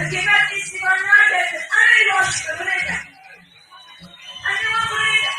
Hükümet istifanlar verdi. Anayı başlıyor buraya. Anne buraya.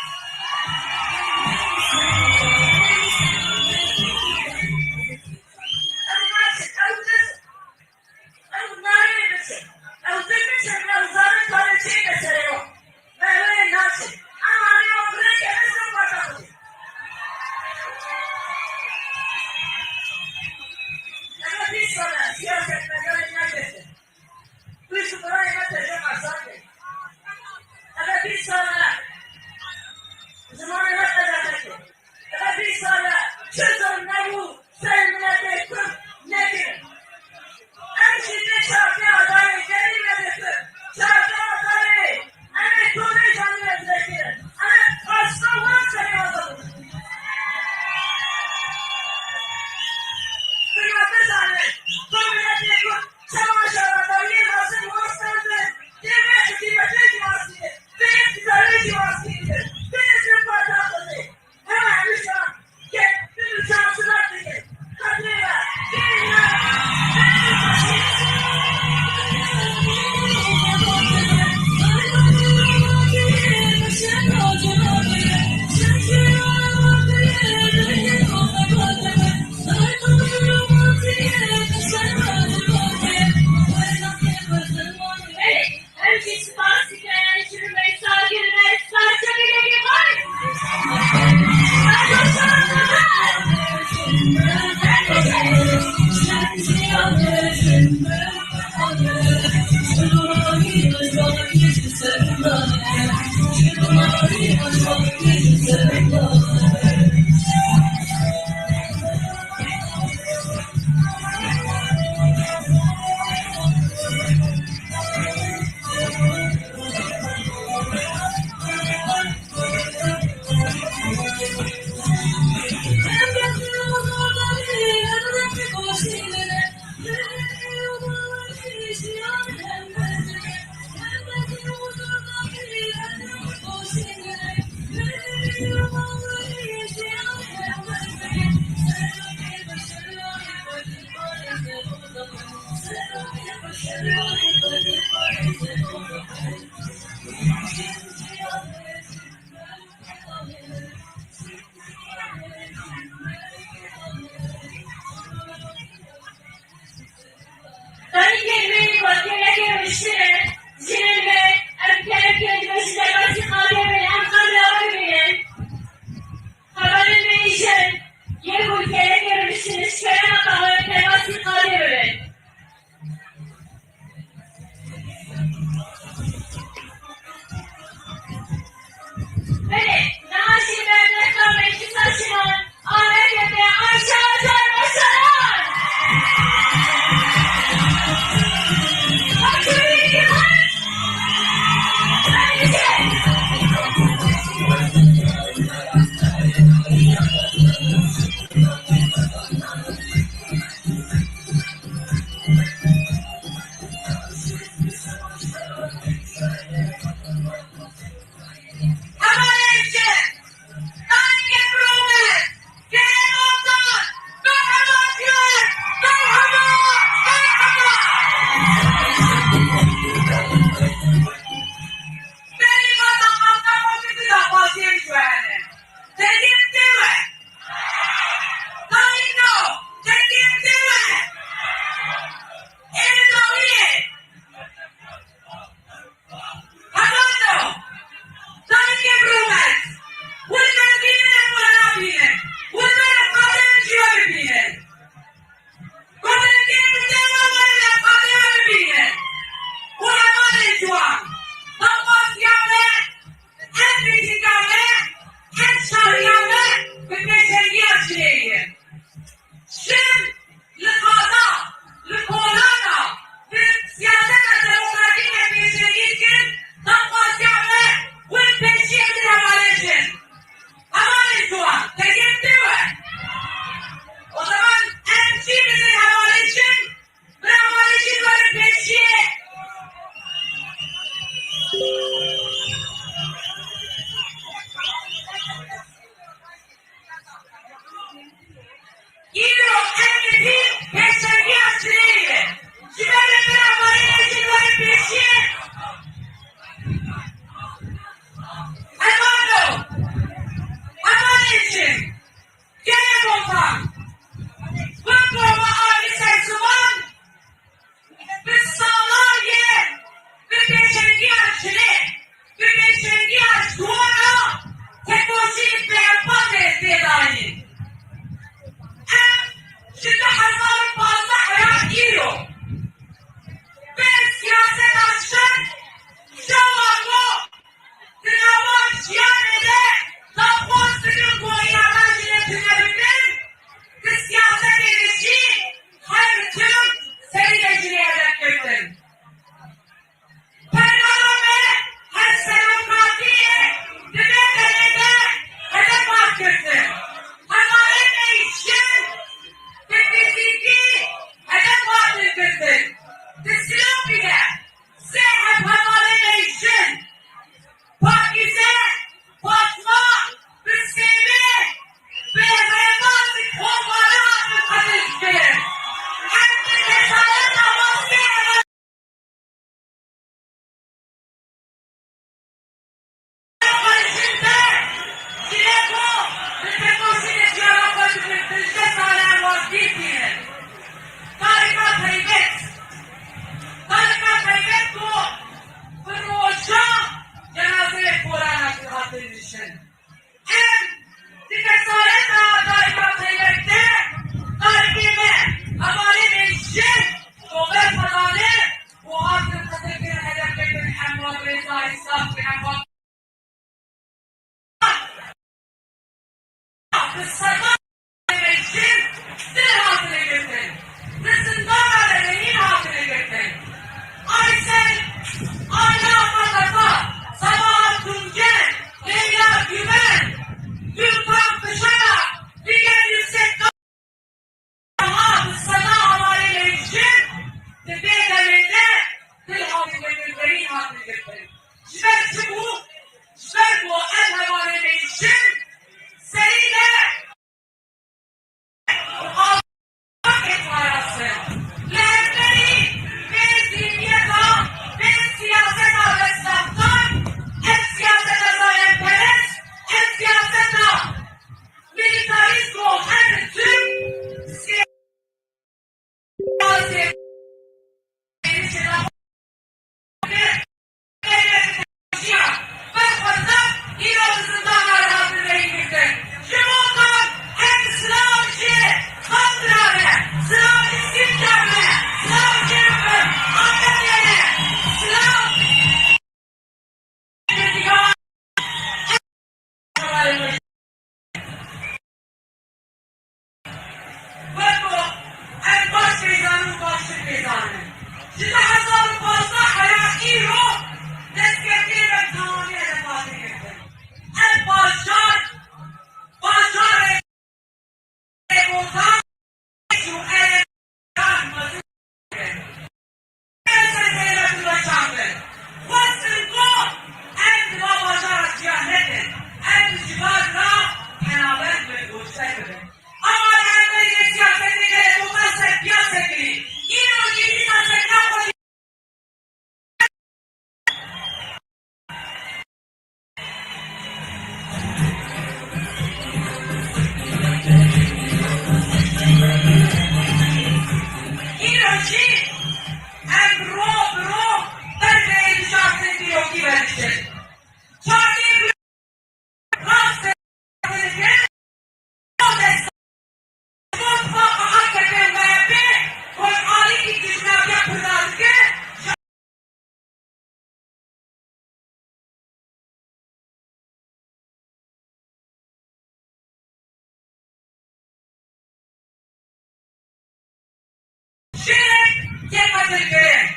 hazırlayın.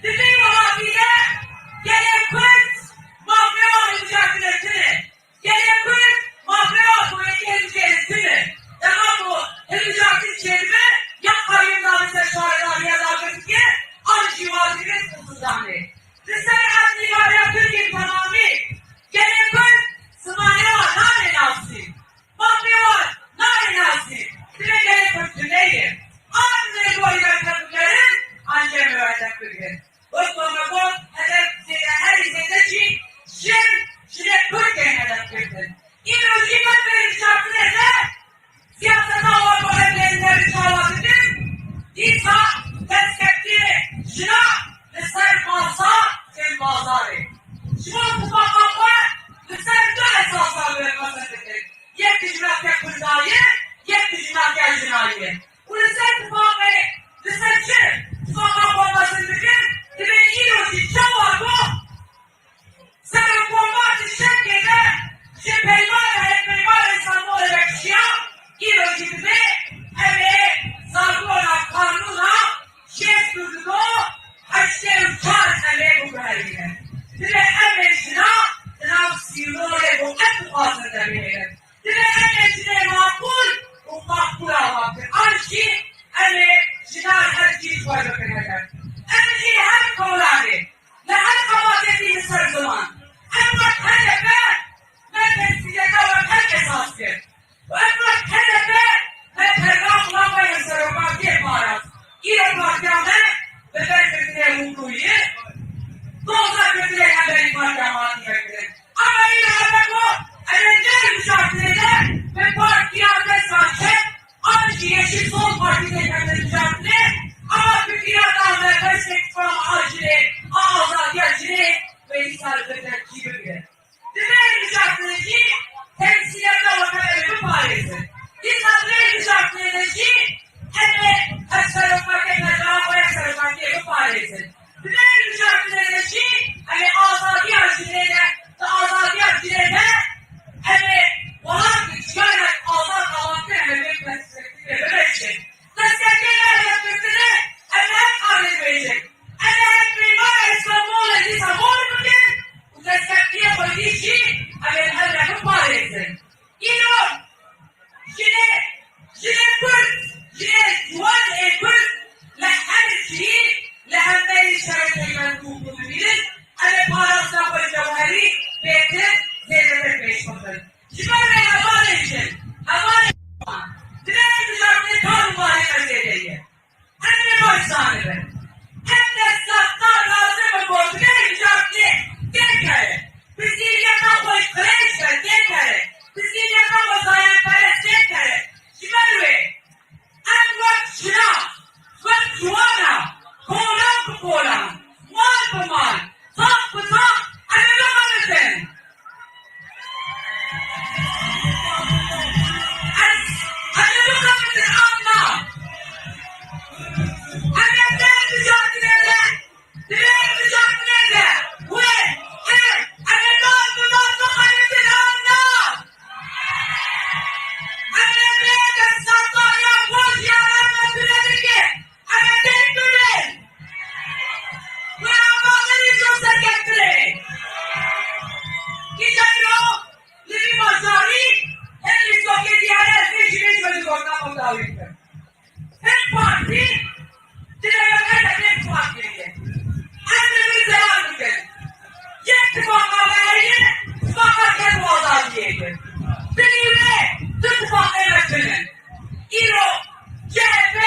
Bizim mafya gelen kız mafya mücadelesini, gelen kız mafya mücadelesini. Ama bu mücadele içerisinde ya kayınlar bize çağırlar ya da ki anji vazgeçmek kutudan ne? Sizler adli var ya Türkiye tamamı. Gelen kız smanya var nane nasi. Mafya var nane nasi. Size gelen kız tüneyim. Anne boyunca kadınların anca müvecek bir gün. Osmanlı bu hedef her izlediği şimdi Türkiye'nin hedef gördün. İmro hükümet verir şartı neyse siyasete olan problemleri çağlatıdır. İsa destekli şuna lütfen malsa sen bazarı. Şuna bu bakmakla lütfen de esaslar vermesidir. Yek düşmek tek kurdayı, yek düşmek tek cinayı. Bu lütfen bu bakmayı lütfen ki bu bakmak olmasıdır. Dibe iyi olsun çok var bu. Sebep olmak için şeklinde şimdi peygamber hep peygamber insanı olacak kişiye iyi olsun gibi evet zargı olan kanuna şef durduğu haştev çar ele bu böyle. Dibe emreşine sınav sivri bu en fazla verir. Dibe emreşine makul bu makul almaktır. Anki emreşine her şey var bakılacak. Emreşine her konuları ve her kapasitesi her zaman. Emrah hedefe ve temsiliyete olan herkes asker. Emrah hedefe ve pergah kullanmayın sarılmak diye bağırar. İyi mahkeme ve ben kötüye mutluyu doğrudan kötüye hemen mahkematı yapılır. Ama iyi haber bu. Erenler mücadelede ve partiye adres varken aynı yeşil sol partide mücadele ama fikriyatlar ve perspektifam acili, azad acili ve insanlıklar gibi. Diğer mücadeleci temsiliyete bakabilir maalesef. İnsanlıklar mücadeleci hem sarılmak hem de cevap sarılmak gibi maalesef. Diğer mücadeleci hem azadi acilede ve azadi acilede hem olan güçlerle azad almakta hem de perspektifle destekleyenler yapmasını hem arz verecek. Hem mimar İstanbul'la İstanbul bugün bu destekliye koyduğu için hem maalesef. İnan, şimdi duvar ekür le her şeyi le hem de işaretleyen kurduğunu bilir. Hem parasına koyacağım heri ve zerrede beş bakın. Şimdi ben havale için, havale diğer mücadele tam mücadeleyi. Hem de baş sahibi. Hem de sattar lazım ve bozdular mücadele. Bir kere. Biz yiyeceğinden koy kreşler. Bir kere. Biz yiyeceğinden koy zayanperest. Bir kere. Şimal Bey. En bak şuna. Bak çuvana. Koğlan bu koğlan. Mal bu mal. Tak bu tak. Anne bakamazsın. Anne bakamazsın. Anla. Annemler mücadelede, diğer mücadelede, ve annemler mücadelede anla. Annemler de satmaya boş yaranla süredi ki, annemler dönün. Ve Allah'ın izniyle getirin. Gidemiyor, Libi Mazari, hem İstokya diğer seçimin çocuk ortam odağıydı. Hem parti, diğerlerine de hep partiydi. Annemiz devam edin. Yetti bakalım, bakarken bu azadiydi. Benimle tıpkı emretinin. İro, CHP,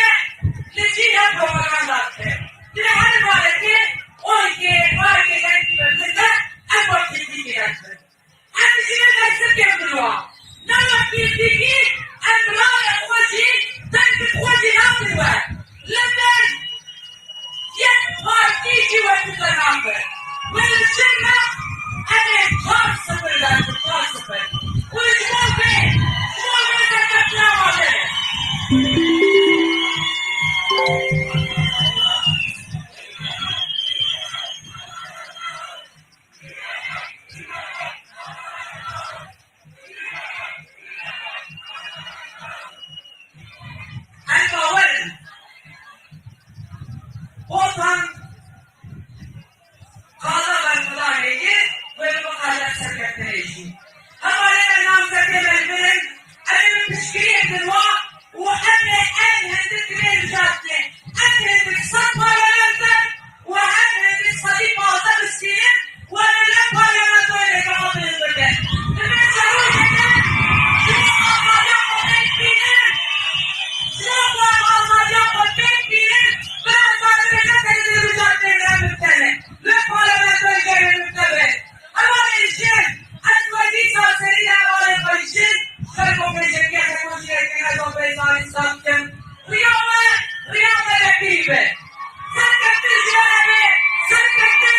Lecine propagandattı. Diğer her parti, 12 partiden kimlerinde en partiydi gidersin. Annesine destek yapılıyor. Ne yapıyorduk? Emrah Hoca, Tanrı Hoca ne yapıyor? Lütfen, yet parti civacıda ne yapıyor? Ve şimdi, evet, çok sıfırdan, çok sıfır. Bu Small Bey destekler vardı. And power. Altan Kaza Barkulah'ı böyle bakacak sekreteriydi. Havalara nam sekreterlerin أنا تشكيلية الواقع وأنا هندسة الجاتي أنا هندسة صدمة لنزل وأنا هندسة صديقة أصاب السنين وأنا لا باريانات ولا كمان الزكاة لما يسألون هنا شنو أصابيهم وبيتبينين شنو أصابيهم وبيتبينين بعد ما نرجع الجاتي لنمتلك لا باريانات ولا نمتلك أولا الشيء أسودي سريع أولا الشيء Sarko Presidente Consigliere Sorpresa Sanchem Riama Rakibe Sarkatte Ziyare Sarkatte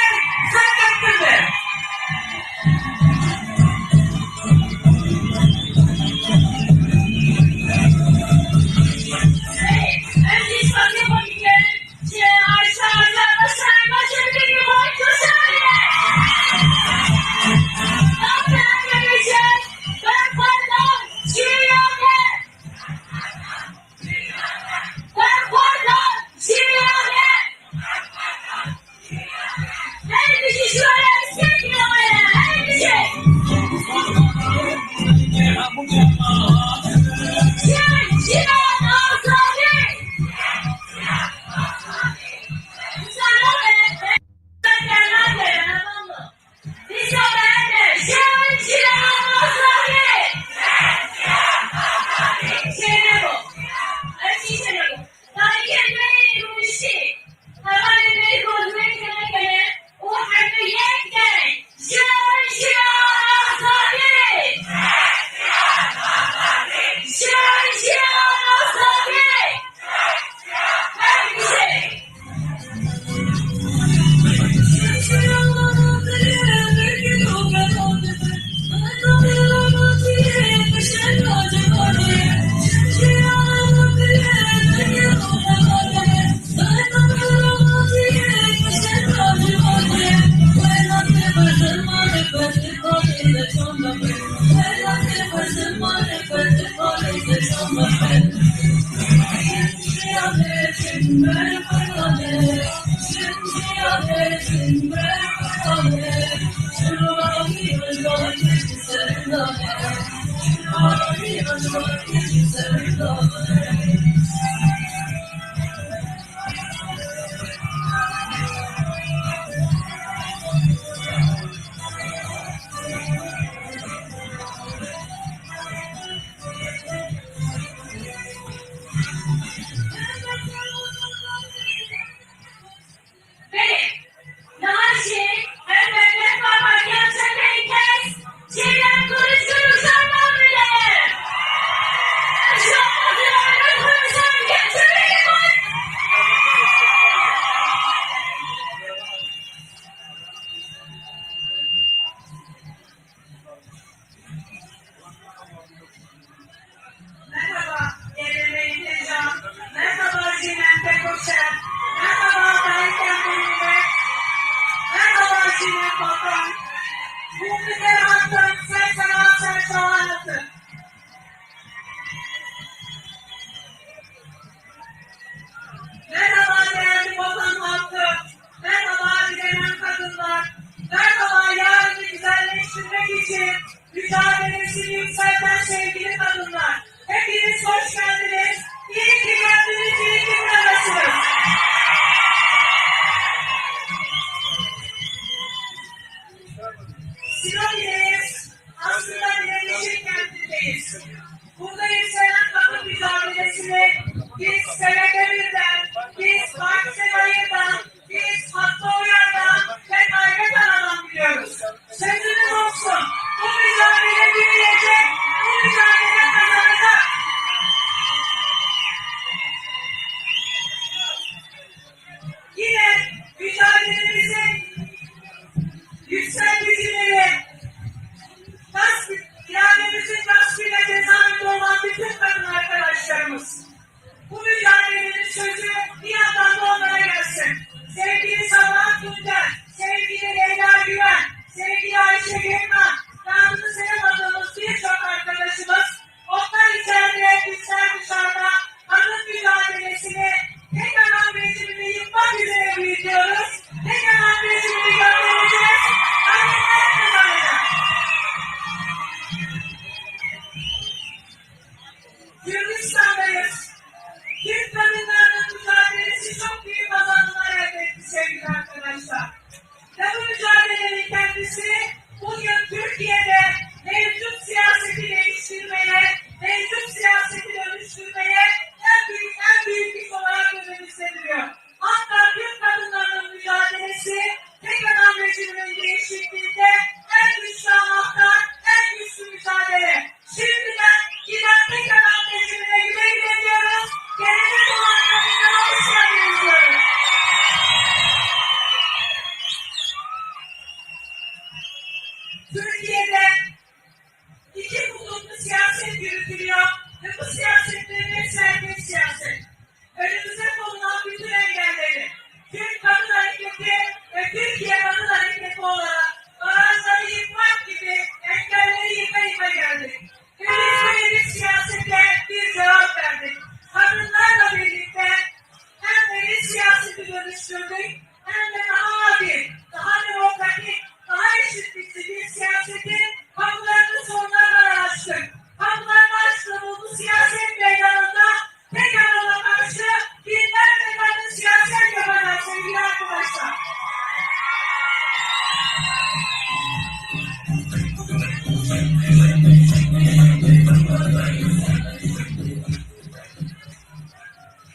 örgütü dönüştürdük. Hem de daha adil, daha demokratik, daha eşitlikçi bir siyasetin kapılarını sonuna kadar açtık. Kapılarını açtığımız bu siyaset meydanında tek adama karşı binlerce kadın siyaset yapacak sevgili arkadaşlar.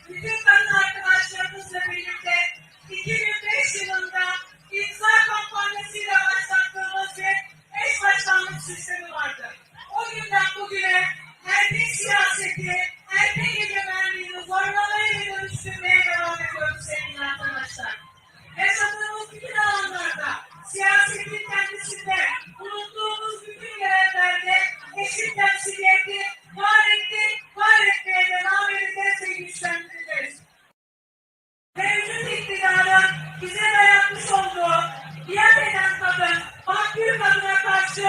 Bütün kadın arkadaşlarımızla birlikte 2005 yılında imza kampanyasıyla başlattığımız bir eş başkanlık sistemi vardı. O günden bugüne erkek siyaseti, erkek egemenliğini zorlamayla dönüştürmeye devam ediyoruz sevgili arkadaşlar. Yaşadığımız bütün alanlarda, siyasetin kendisinde, bulunduğumuz bütün görevlerde eşit temsiliyeti var ettik, var etmeye devam edeceğiz ve güçlendireceğiz. Mevcut iktidarın bize dayatmış olduğu biat eden kadın, mahkum kadına karşı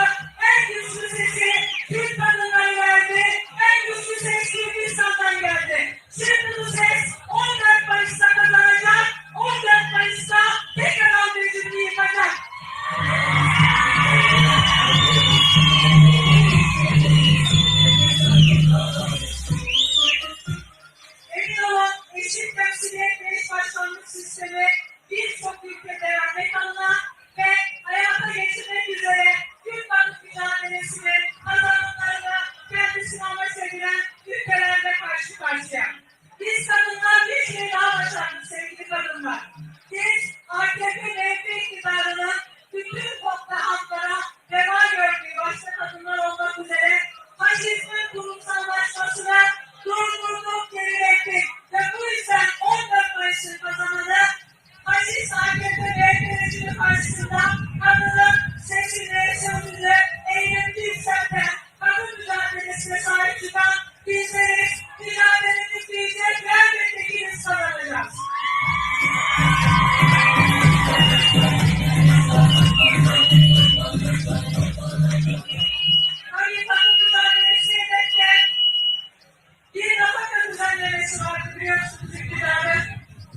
en güçlü sesi Türk kadınları verdi, en güçlü ses Kürdistan'dan geldi. Şimdi bu ses 14 Mayıs'ta kazanacak, 14 Mayıs'ta tekrar mevcutluğu yıkacak. Emin olun eşit temsiliyet ve eş başkanlık sistemi birçok ülkede örnek alınan ve hayata geçirmek üzere Türk kadın mücadelesini kazanımlarına kendisine amaç edilen ülkelerde karşı karşıya. Biz kadınlar bir şey daha başardık sevgili kadınlar. Biz AKP MHP iktidarının bütün toplu haklara reva gördüğü başta kadınlar olmak üzere faşizmin kurumsallaşmasına durdurduk, gerilettik ve bu yüzden 14 Mayıs'ın kazananı faşist AKP MHP rejimi karşısında kadının sesini, sözünü, eğilimci yükselten, kadın mücadelesine sahip çıkan bizleriz. Mücadelemiz diyecek ve elbette ki biz kazanacağız. Hangi kadın mücadelesi hedefte bir nafaka düzenlemesi vardı biliyorsunuz iktidarın.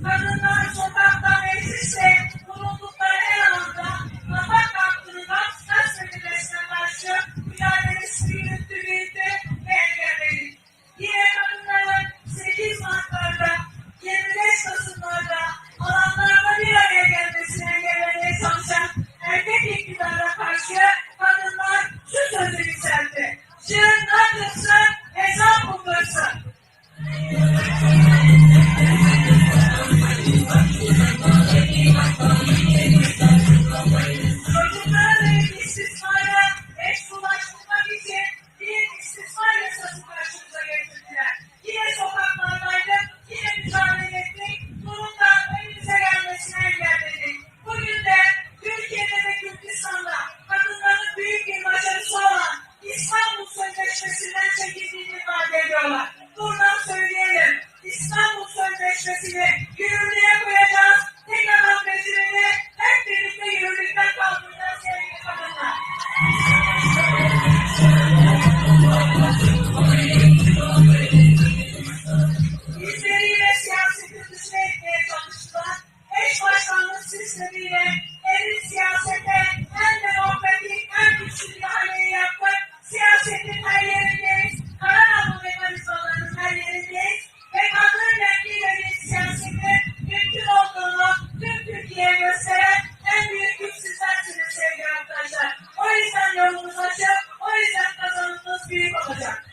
Kadınlar sokakta, mecliste, bulundukları her alanda nafaka hakkını gasp edilmesine karşı mücadelesini yürüttü ve engelledik. Yine kadınların 8 Mart'larda, 25 Kasım'larda alanlarda bir araya gelmesini engellemeye çalışan erkek iktidara karşı kadınlar şu sözü yükseltti. Şırnak kılsın, hesap bulursun. Çocuklara dönük istismara eş bulaştırmak için bir istismar yasası karşımıza getirdiler. Yine sokaklardaydık, yine mücadele ettik, bunun da önümüze gelmesini engelledik. Bugün de Türkiye'de ve Kürdistan'da kadınların büyük bir başarısı olan İstanbul Sözleşmesi'nden çekildiğini ifade ediyorlar. Buradan söyleyelim, İstanbul Sözleşmesi'ni yürürlüğe koyacağız, tek adam rejimini hep birlikte yürürlükten kaldıracağız sevgili kadınlar. Bizleriyle siyasetin dışına etmeye çalıştılar. Eş başkanlık sistemiyle erin siyasete en demokratik, en güçlü bir haleyi yaptık. Siyasetin her yerindeyiz. Karar alma mekanizmalarının her yerindeyiz. Ve kadın rengiyle bir siyasetin mümkün olduğunu tüm Türkiye'ye gösteren en büyük güç sizlersiniz sevgili arkadaşlar. O yüzden yolumuz açık, o yüzden kazanımımız büyük olacak.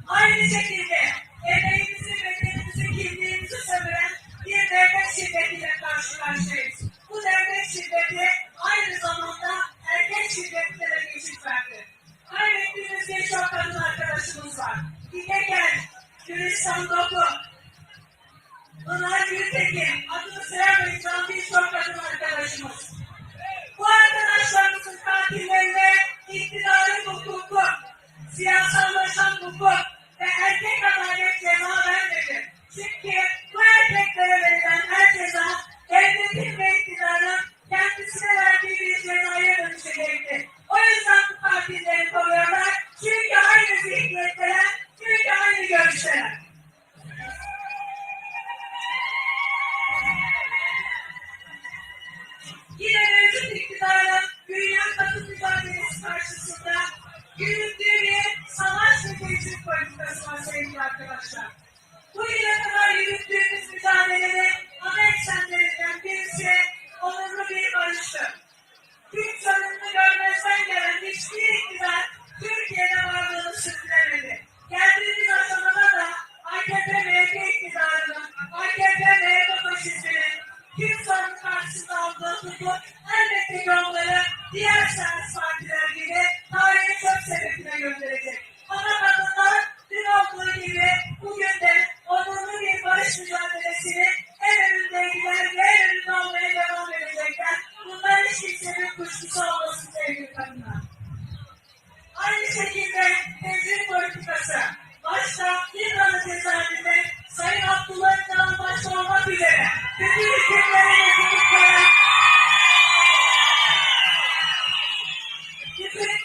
Aynı şekilde emeğimizi, bedenimizi, kimliğimizi sömüren bir devlet şiddetiyle karşı karşıyayız. Bu devlet yürüttüğü bir savaş ve tecrüt politikası var sevgili arkadaşlar. Bu yıla kadar yürüttüğümüz mücadelede ana eksenlerinden birisi onurlu bir barıştı. Türk sorununu görmezden gelen hiçbir iktidar Türkiye'de varlığını sürdüremedi. Geldiğimiz aşamada da AKP-MHP iktidarının, AKP-MHP faşistinin Türk sorunu karşısında aldığı tutuk elbette ki onları diğer siyasi partiler gibi tarihin çöp sepetine gönderecek. Ama kadınlar dün olduğu gibi bugün de onurlu bir barış mücadelesini en önündeydiler ve en önünde olmaya devam edecekler. Bunlar hiç kimsenin kuşkusu olmasın sevgili kadınlar. Aynı şekilde tecrüt politikası, başta İmralı cezaevinde Sayın Abdullah Öcalan başta olmak üzere bütün hükümlere yönelikleri, bütün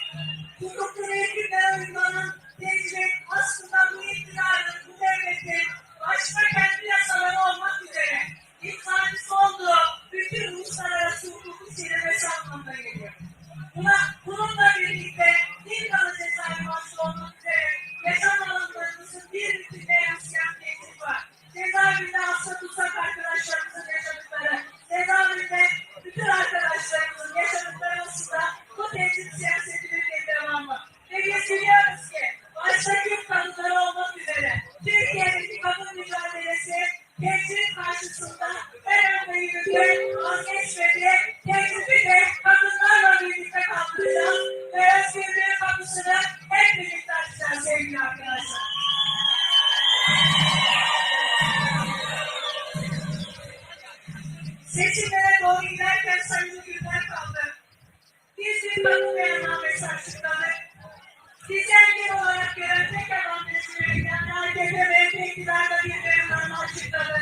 hukuklu hükümlere uygulanan tecrüt aslında bu iktidarın, bu devletin başta kendi yasaları olmak üzere imzancısı olduğu bütün uluslararası hukuku çiğnemesi anlamına geliyor. Bununla birlikte İmralı cezaevi başta olmak üzere yaşam alanlarımızın bir bütününe yansıyan tehdit var. Cezaevinde hasta tutsak arkadaşlarımızın yaşadıkları, cezaevinde bütün arkadaşlarımızın yaşadıkları aslında bu tehdit siyasetinin bir devamı. Ve biz biliyoruz ki başta Kürt kadınları olmak üzere Türkiye'deki kadın mücadelesi tehdit karşısında en önde yürütü, vazgeçmedi, tehdidi de kadınlarla birlikte kaldıracağız ve özgürlüğün kapısını hep birlikte açacağız sevgili arkadaşlar. Seçimlere doğru giderken sayılı günler kaldı. Biz bir kadın beyannamesi açıkladık. Bizi engel olarak gören tek adam resmiyetinden AKP-MHP iktidarda bir beyanname açıkladı.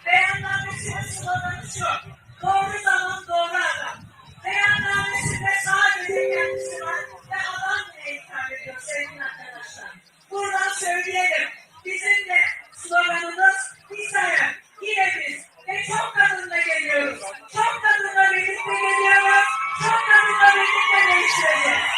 Beyannamesinin sloganı şu: doğru zaman doğru adam. Beyannamesinde sadece kendisi var ve adam bile hitap ediyor sevgili arkadaşlar. Buradan söyleyelim. Bizim de sloganımız bir sayın, yine biz ve çok kadınla geliyoruz. Çok kadınla birlikte geliyoruz. Çok kadınla birlikte değiştireceğiz.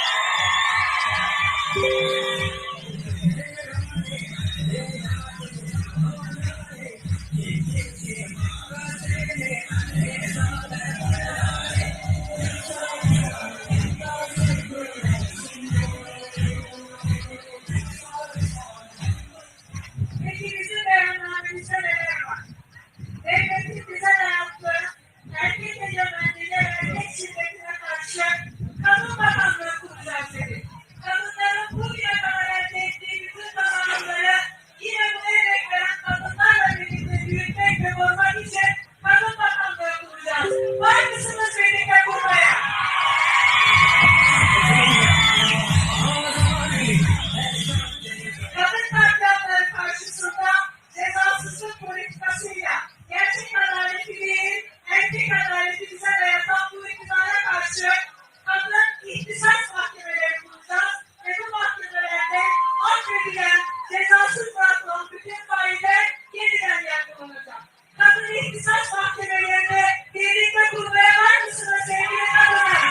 Peki bizim beyannamemizde neler var? Devletin bize dayattığı erkek egemenliğine ve erkek şiddetine karşı kadın bakanlığı kuracağız dedik. Kadınların bugüne kadar elde ettiği bütün kazanımları yine bu emek veren kadınlarla birlikte büyütmek ve korumak için kadın bakanlığı kuracağız. Var mısınız birlikte kurmaya? Kadın katliamları karşısında cezasızlık politikasıyla gerçek adaleti değil, erkek adaleti bize dayatan bu iktidara karşı kadın ihtisas mahkemeleri kuracağız ve bu mahkemelerde affedilen, cezasız bırakılan bütün failler yeniden yargılanacak. Kadın ihtisas mahkemelerini birlikte kurmaya var mısınız sevgili kadınlar?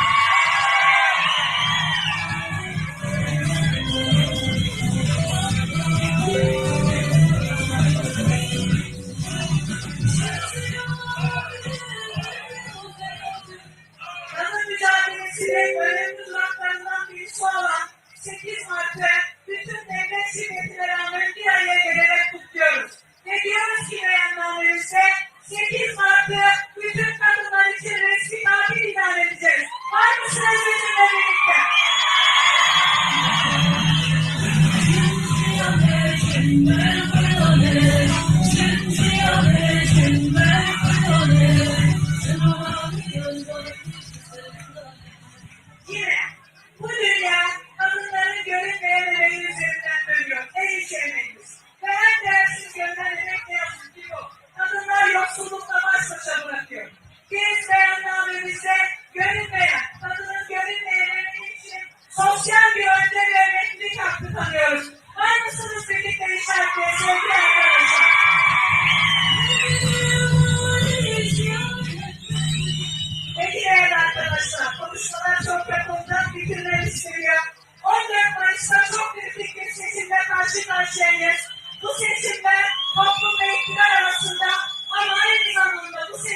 Kadın mücadelesinin önemli duraklarından birisi olan 8 Mart'ı bütün devlet hizmetine rağmen bir araya gelerek kutluyoruz. Ve diyoruz ki beyannamemizde 8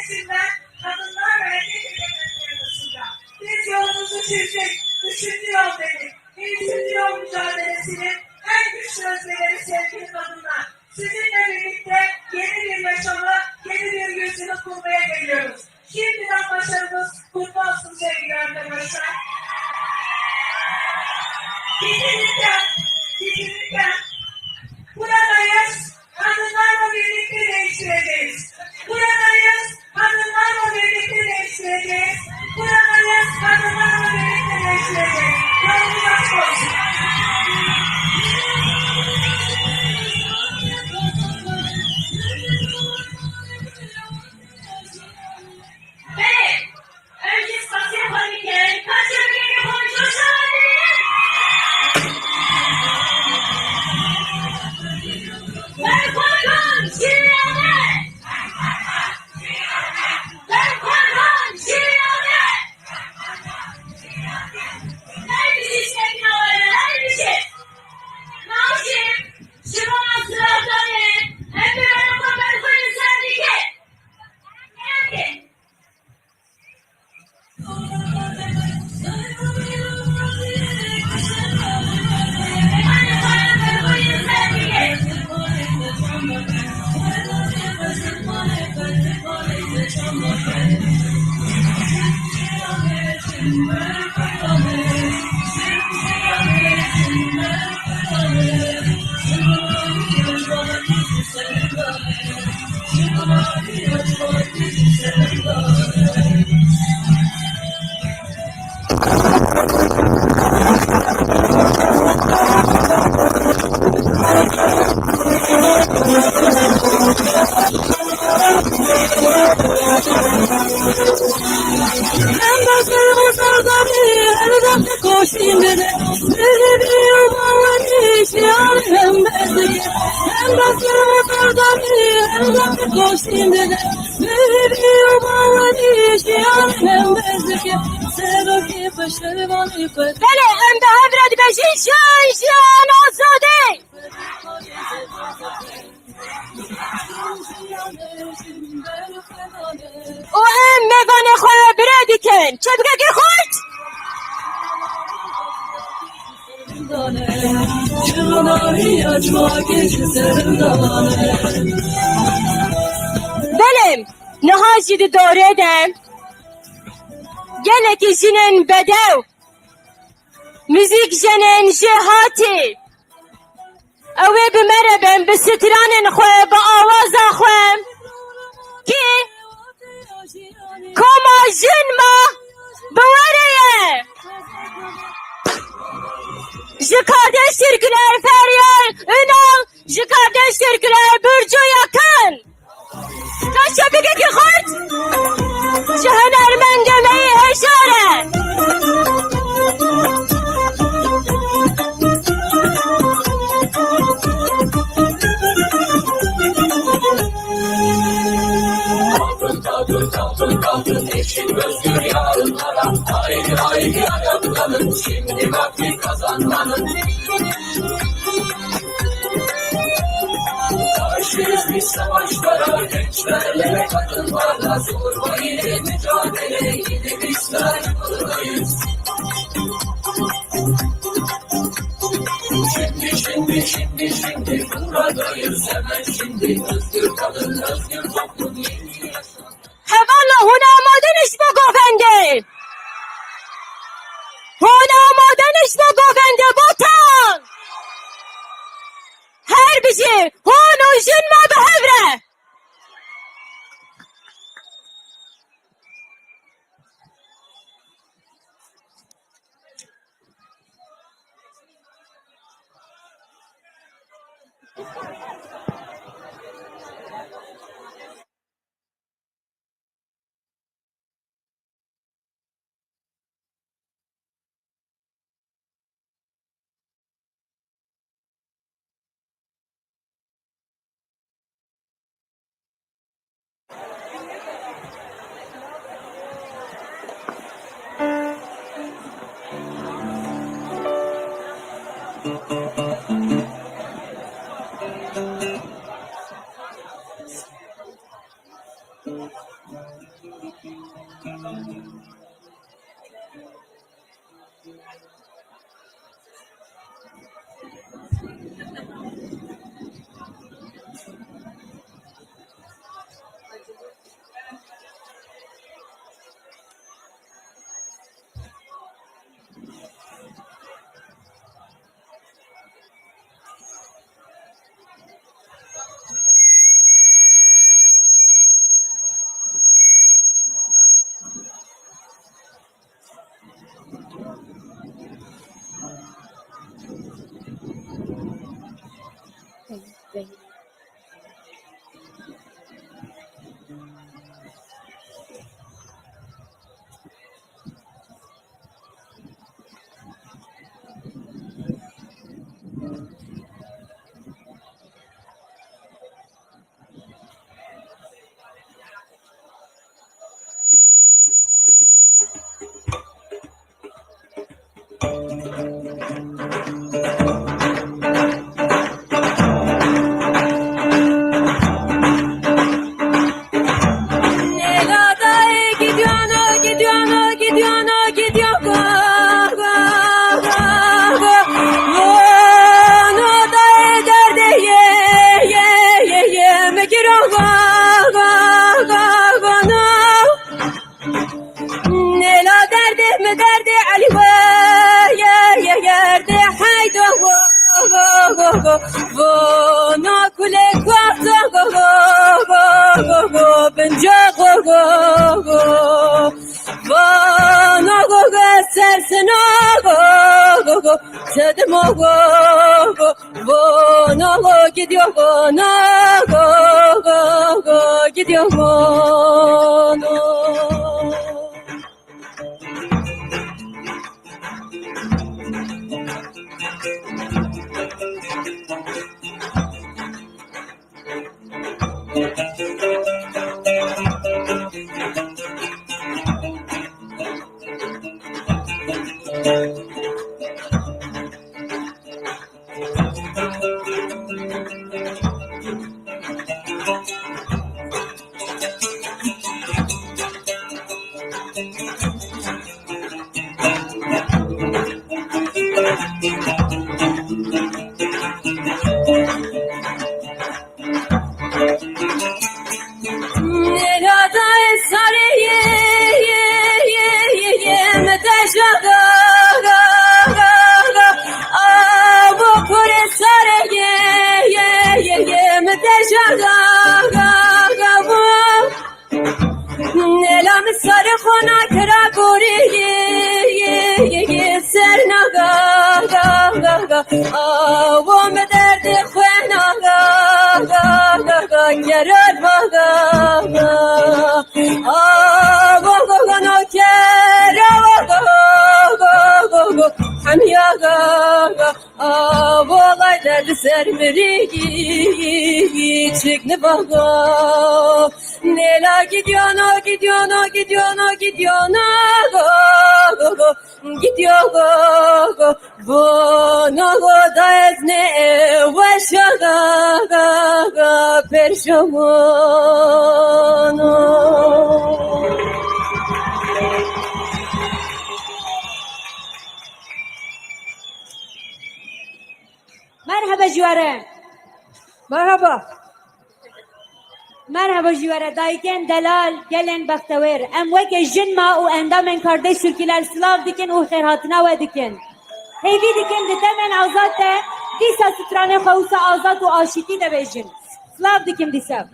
kesimler kadınlar ve erkek egemenliği arasında. Biz yolumuzu çizdik, üçüncü yol dedik. Üçüncü yol mücadelesinin en güçlü özneleri sevgili kadınlar. Sizinle birlikte yeni bir yaşamı, yeni bir yüzyılı kurmaya geliyoruz. Şimdiden başarımız kutlu olsun sevgili arkadaşlar. Bitirirken buradayız, kadınlarla birlikte değiştireceğiz. Buradayız, kadınlarla birlikte değiştireceğiz. Buradayız, kadınlarla birlikte değiştireceğiz. Yolumuz açık olsun. Beni, önce spasiye koyarken kaç yıl konuşursa ben korkan Şiriyane! Ben korkan Şiriyane! Her bir şey sevgili olaylar, her bir şey. Naşim, şımanan sıradanı, hem de ben o kadar koyun sendike. Yani. بله ام به هفرد بشین شان آزاده او ام میوان خواه برادی کن چه بگه گیر خود بله نهاجی دوره دم گلک جنن بدو müzik jenen jihati اوه بمربن بسترانن خواه با آوازا خواه کی کما جن ما بوریه جکارdeş Türkler feryal ünal جکارdeş Türkler burcu yakın kaça bige ki khut cehennem demeyi heşare Kalkın eşin özgür yarınlara haydi haydi ayaklanın şimdi vakti kazanmanın karşıyız biz savaşlara gençlerle ve kadınlarla zorbayı mücadele yine bizler buradayız şimdi buradayız hemen şimdi özgür kadın özgür toplum yeni yaşam Hevala huna amadeniş bu gofende. Huna amadeniş bu gofende botan. Her bir şey hunu jinma behevre. Merhaba Jüvere. Merhaba. Merhaba Jüvere. Dayken delal gelen baktaver. Em veke jinma u endamen kardeş Türkiler Slav dikin u kherhatına ve dikin. Hevi dikin de temen azat de disa strane xawsa azat u aşiki de bejin. Slav dikin disa.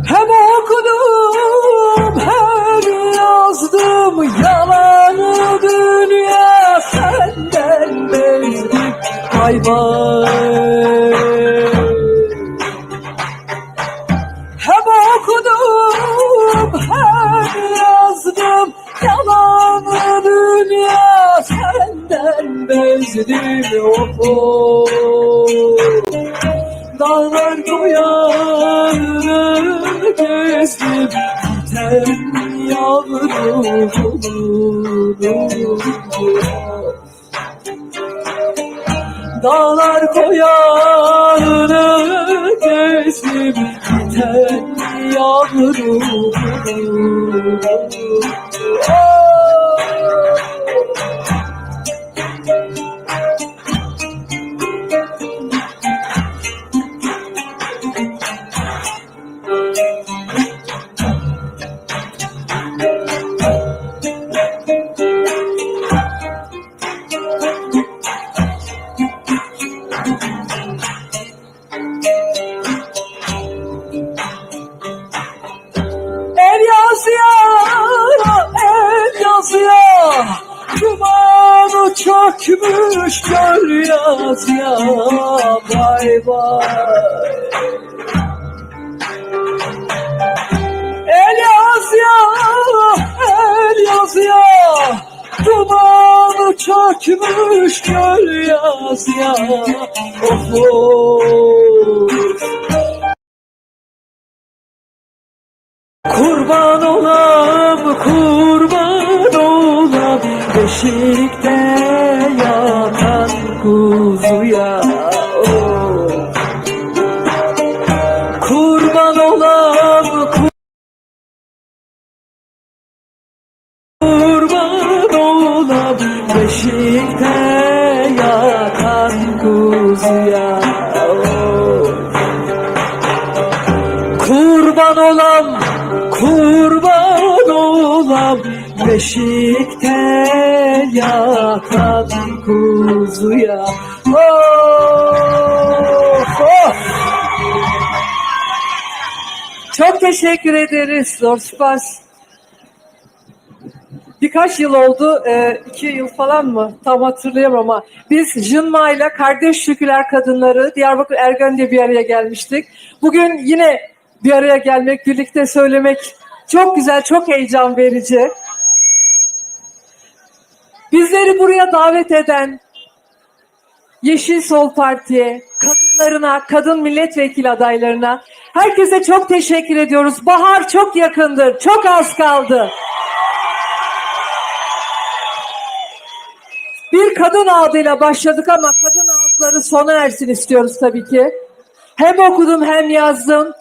Hem okudum hem yazdım yalanı dünya senden bezdim vay vay. Hem okudum hem yazdım yalanı gezdim oho. Dağlar koyarını gezdim ten yavrum. Dağlar koyarını gezdim ten yavrum. El yazıyor, el yazıyor, dumanı çökmüş göl yazıyor, bay bay. El yazıyor, el yazıyor, dumanı çökmüş göl yazıyor, oh. Kurban olam, beşikte yatan kuzuya. Oh. Kurban olam, kurban olam, beşikte yatan kuzuya. Oh. Kurban olam, kurban olam, beşikte yatan kuzuya. Oh, oh. Çok teşekkür ederiz Zorspas. Birkaç yıl oldu, 2 yıl falan mı? Tam hatırlayamam ama biz Jınma ile Kardeş Türküler Kadınları Diyarbakır Ergani'de bir araya gelmiştik. Bugün yine bir araya gelmek, birlikte söylemek çok güzel, çok heyecan verici. Bizleri buraya davet eden Yeşil Sol Parti'ye, kadınlarına, kadın milletvekili adaylarına, herkese çok teşekkür ediyoruz. Bahar çok yakındır, çok az kaldı. Bir kadın ağıdıyla başladık ama kadın ağıtları sona ersin istiyoruz tabii ki. Hem okudum hem yazdım.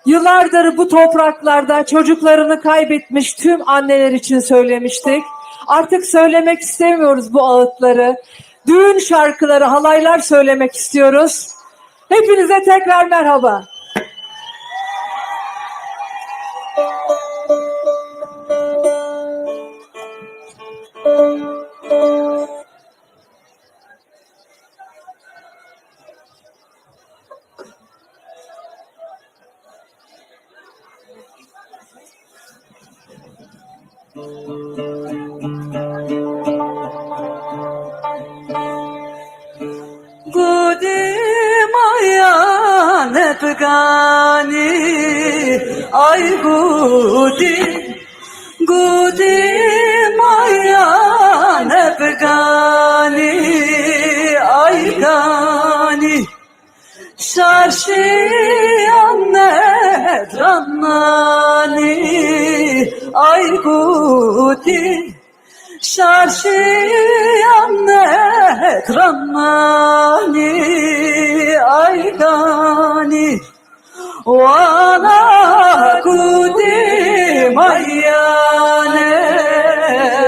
Yıllardır bu topraklarda çocuklarını kaybetmiş tüm anneler için söylemiştik. Artık söylemek istemiyoruz bu ağıtları. Düğün şarkıları, halaylar söylemek istiyoruz. Hepinize tekrar merhaba. Gudim ayan epgani ay gudim ayan epgani ay gani şarşiyan nedranani ay gudim şarşiyan nedranani ay gani vana gudim ayane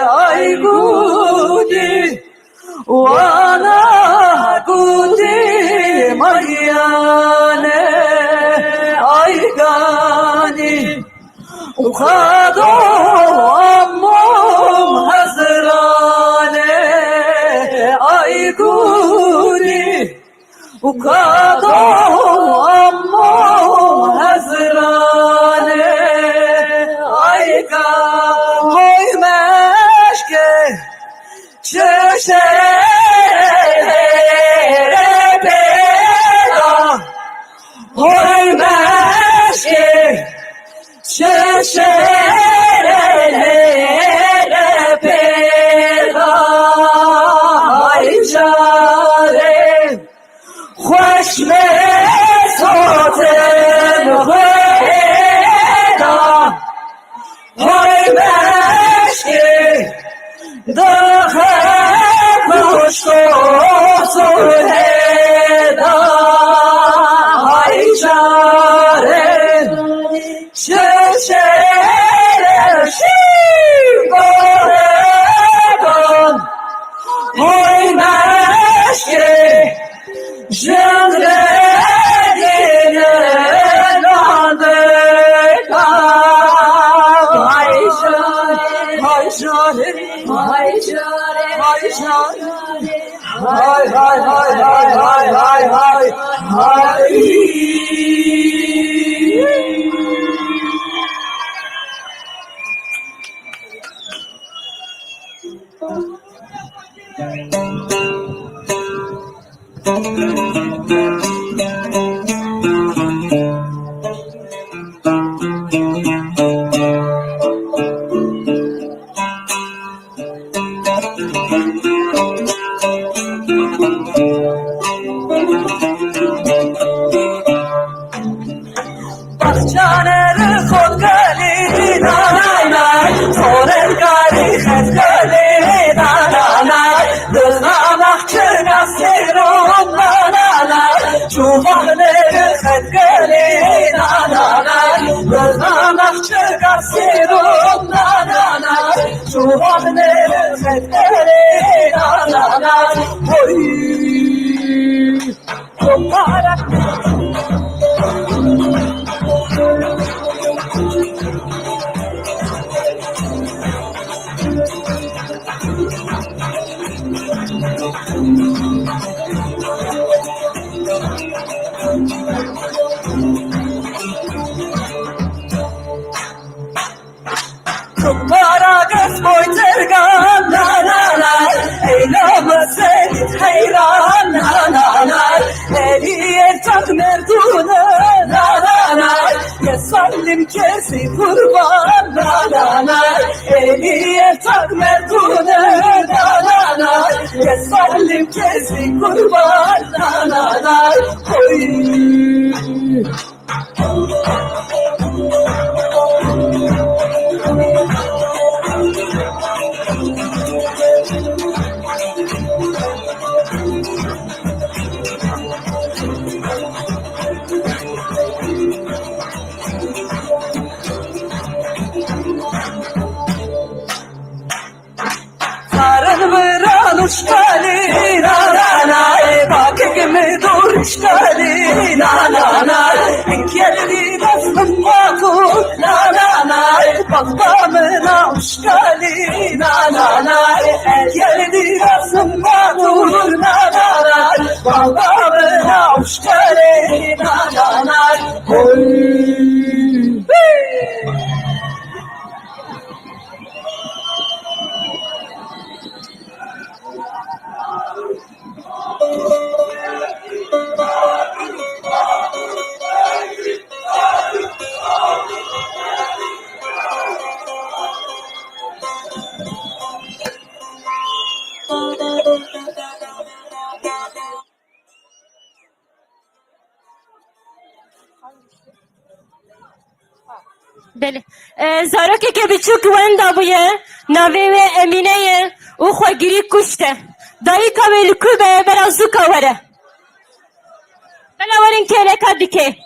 ay gudim vana gudim ayane ay gani ukado ammom hazrane ay gudi ukado ammom hazrane ay ga hoy meşke çeşere peda hoy meşke şeşerelere peda ayca hay çare, hay hay hay hay hay hay hay hay. Bahçaneri kod gali nanay, sorer gali khed gali nanay, dılnamak çırga seron nanay, çuvahleri khed gali nanay, dılnamak çırga seron nanay, çuvahleri khed gali nanay, oy, kumparak. Kumpara göz boytergan nanalar, eyleme seni hayran nanalar, eliye tak merdunu nanalar, yesallim kesi kurban nanalar, eliye tak merdunu nanalar, yesallim kesi kurban nanalar, oy. Sarın vıran uşkali nanay, bakık mı dur uşkali nanay, enkelli basın makur nanay, bakbamına uşkali nanay, enkelli basın makur nanay, bakbamına uşkali nanay, oy. بله زارک که بچوک وندا بویه نوی و امینه او خواگیری کشته دایی که ویلکو به برازو که وره بله ورین که لکه دیگه